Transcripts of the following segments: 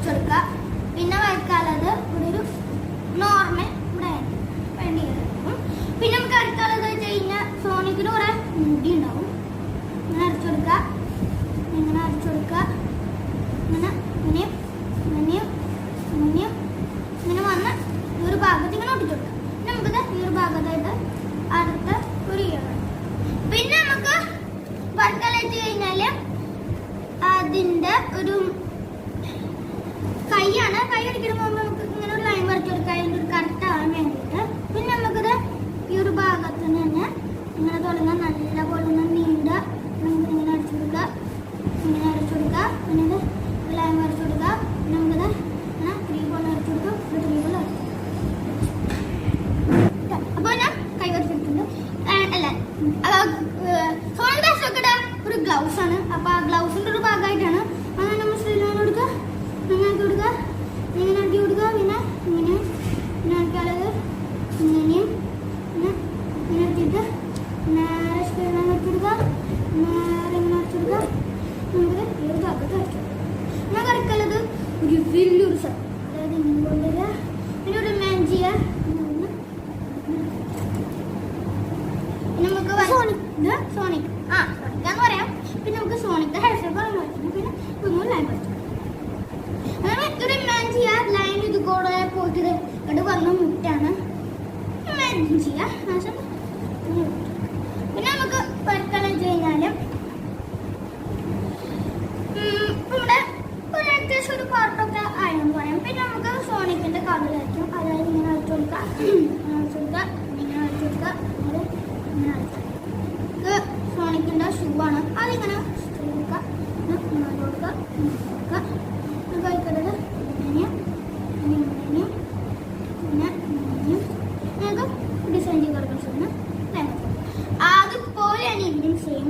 വരച്ചെടുക്കുക. പിന്നെ വരക്കാനുള്ളത് ഇവിടെ ഒരു നോർമൽ ഇവിടെ വേണ്ടി വരും. പിന്നെ നമുക്ക് അടുത്തുള്ളത് വെച്ച് കഴിഞ്ഞാൽ സോണിക്കിന് കുറെ മുടി ഉണ്ടാവും. ഇങ്ങനെ അരച്ചെടുക്കുക, ഇങ്ങനെ അരച്ചെടുക്കുക, ഇങ്ങനെ ഇങ്ങനെയും ഇങ്ങനെയും ഇങ്ങനെയും ഇങ്ങനെ വന്ന് ഈ ഒരു ഭാഗത്ത് ഇങ്ങനെ ഒട്ടിച്ചെടുക്കുക. പിന്നെ നമുക്കിത് ഈ ഒരു ഭാഗത്തായിട്ട് അടുത്ത ഒരു പിന്നെ നമുക്ക് വരക്കാൻ വെച്ച് കഴിഞ്ഞാല് അതിന്റെ ഒരു കൈയാണ്. കൈ അടിക്കുമ്പോൾ നമുക്ക് ഇങ്ങനെ ഒരു ലൈൻ വരച്ചു കൊടുക്കുക, അതിൻ്റെ ഒരു കറക്റ്റ് ആവാൻ വേണ്ടിയിട്ട്. പിന്നെ നമുക്കിത് ഈ ഒരു ഭാഗത്ത് തന്നെ ഇങ്ങനെ തുടങ്ങാൻ നല്ല പോലെ നീണ്ട നമുക്ക് ഇങ്ങനെ അടിച്ചു കൊടുക്കുക, ഇങ്ങനെ അരച്ചു കൊടുക്കുക. പിന്നെ ഇത് ലൈൻ വരച്ചു കൊടുക്കുക. പിന്നെ നമുക്കിത് ഇങ്ങനെ 3 പോലെ അരച്ചു കൊടുക്കും, 3 പോലെ അരച്ചു. അപ്പോൾ ഞാൻ കൈ വരച്ചെടുത്തിട്ടുണ്ട്. അല്ല സോണിന്റെ ഒരു ഗ്ലൗസ് ആണ്. അപ്പൊ ആ ഗ്ലൗസിന്റെ ഒരു ഭാഗമായിട്ടാണ് അങ്ങനെ നമ്മൾ ശ്രീലൈൻ കൊടുക്കുക, ഇങ്ങനെ കൊടുക്കുക, ഇങ്ങനെ അടി കൊടുക്കുക. പിന്നെ ഇങ്ങനെ പിന്നെ അടിക്കാനുള്ളത് ഇങ്ങനെയും ഇങ്ങനെ ഇങ്ങനെ അടിച്ചിട്ട് നേരെ ശ്രീലൈൻ വെച്ച് കൊടുക്കുക, നേരെ ഇങ്ങനെ അടിച്ചു കൊടുക്കുക. നമുക്ക് ഈ ഒരു ഭാഗത്ത് അടിച്ചു കൊടുക്കുക. ഞാൻ കറക്കാനുള്ളത് ഒരു വലിയൊരു സ്ഥലം, അതായത് ഇങ്ങനെ കൊണ്ടുവരിക. പിന്നെ ഒരു മാഞ്ചിയ നമുക്ക് സോണിക് സോണിക്കാന്ന് പറയാം. പിന്നെ നമുക്ക് സോണിക് ഹെയർ ഷേപ്പ് പിന്നെ ഒന്നും ലൈൻ പഠിച്ചു. അങ്ങനെ ഒരു മാൻ ചെയ്യാ ലൈൻ ഇത് കൂടെ പോയിട്ട് ഇവിടെ വന്ന മുട്ടാണ് മാൻ ചെയ്യാ. പിന്നെ നമുക്ക് പഠിക്കാൻ വെച്ച് കഴിഞ്ഞാല് ഇവിടെ ഒരു അത്യാവശ്യം ഒരു പാർട്ടൊക്കെ ആയെന്ന് പറയാം. പിന്നെ നമുക്ക് സോണിക്കിന്റെ കളറായിരിക്കും, അതായത് ഇങ്ങനെ അടിച്ചു കൊടുക്കുക, അടിച്ചു കൊടുക്കുക, ഇങ്ങനെ അടിച്ചു കൊടുക്കുക, ഇങ്ങനെ അടിച്ചു. സോണിക്കിന്റെ ഷൂ ആണ്, അതിങ്ങനെ കൊടുക്കുക, കൊടുക്കുക, കഴിക്കുന്നത് ഇങ്ങനെയും ഇങ്ങനെയും പിന്നെ ഇങ്ങനെയും ഞങ്ങൾക്ക് ഡിസൈൻ ചെയ്ത് കൊടുക്കുന്ന അതുപോലെയാണ് ഇതിനും സെയിം.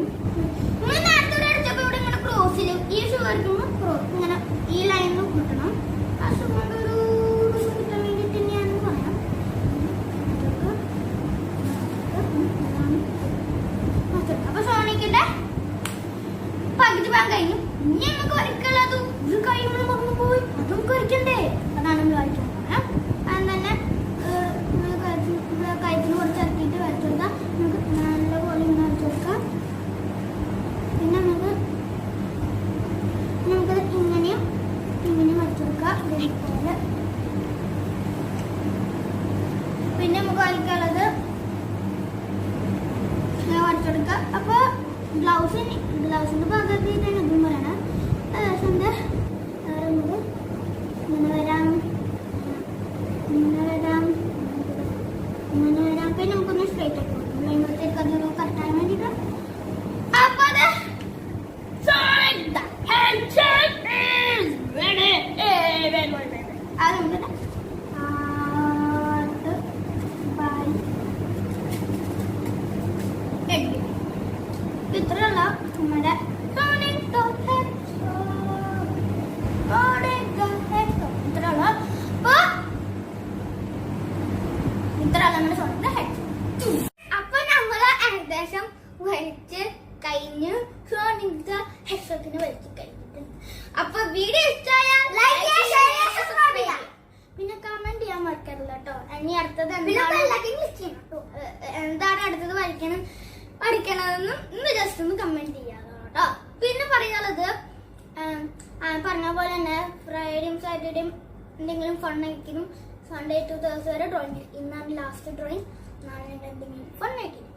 നമ്മൾ നേരത്തെ അടിച്ചപ്പോൾ ഇവിടെ ഇങ്ങനെ ക്രോസിൽ ഈ ഷൂ അടിക്കുമ്പോൾ ഇങ്ങനെ ഈ ലൈനിൽ കിട്ടണം. ആ ഷൂ കൊണ്ട് ഒരു കിട്ടാൻ വേണ്ടിയിട്ട് തന്നെയാണെന്ന് പറയാം. അപ്പൊ സോണിക്കിന്റെ പകുതി ഭാഗം കഴിഞ്ഞു. ഇനി നമുക്ക് വരയ്ക്കുള്ളത് ഇത് കഴിയുമ്പോൾ മറന്നു പോയി, അത് നമുക്ക് വരയ്ക്കണ്ടേ. അതാണ് നമ്മൾ വരയ്ക്കാൻ പറയാം. അത് തന്നെ കയറ്റിന് കുറച്ച് ഇറക്കിയിട്ട് വരച്ചു കൊടുക്കാം. നമുക്ക് നല്ല പോലെ ഇങ്ങനെ വരച്ചു കൊടുക്കാം. പിന്നെ നമുക്കത് ഇങ്ങനെയും ഇങ്ങനെയും വരച്ചു കൊടുക്കാം ഇതേപോലെ. പിന്നെ നമുക്ക് വരയ്ക്കാനുള്ളത് വരച്ചെടുക്കുക. അപ്പൊ ഗ്ലൗസിന്റെ ഭാഗത്തായിട്ടാണ് ഇതും പറയണത്. ഗ്ലൗസിന്റെ നമുക്ക് ഇങ്ങനെ വരാം, ഇങ്ങനെ വരാം, ഇങ്ങനെ വരാം. പിന്നെ നമുക്കൊന്ന് സ്ട്രൈറ്റ് ആക്കി കൊടുക്കും ലൈൻത്തേക്ക് അത് കറക്റ്റാൻ വേണ്ടിയിട്ട്. അപ്പൊ അത് അത് നമുക്ക് ഇത്രയുള്ള നമ്മുടെ ഇത്രയുള്ള നമ്മുടെ സോണിന്റെ ഹെഡ്. അപ്പൊ നമ്മള് ഏകദേശം വരച്ച് കഴിഞ്ഞ് സോണിന്റെ ഹെഡ്ഷോട്ടിന് വരച്ച് കഴിഞ്ഞിട്ട്. അപ്പൊ വീഡിയോ ഇഷ്ടമായാൽ ലൈക്ക് ചെയ്യുക, സബ്സ്ക്രൈബ് ചെയ്യുക, പിന്നെ കമന്റ് ചെയ്യാൻ മറക്കരുത് കേട്ടോ. ഇനി അടുത്തത് എന്താണ് അടുത്തത് പഠിക്കണതെന്നും ഇന്ന് ജസ്റ്റ് ഒന്ന് കമന്റ് ചെയ്യാതെ കേട്ടോ. പിന്നെ പറയാനുള്ളത് പറഞ്ഞ പോലെ തന്നെ ഫ്രൈഡേയും സാറ്റർഡേയും എന്തെങ്കിലും ഫണ്ണായിരിക്കും. സൺഡേ ടു തേഴ്സ്ഡേ വരെ ഡ്രോയിങ്. ഇന്നാണ് ലാസ്റ്റ് ഡ്രോയിങ്. നാളെ എന്തെങ്കിലും ഫണ്ണായിരിക്കും.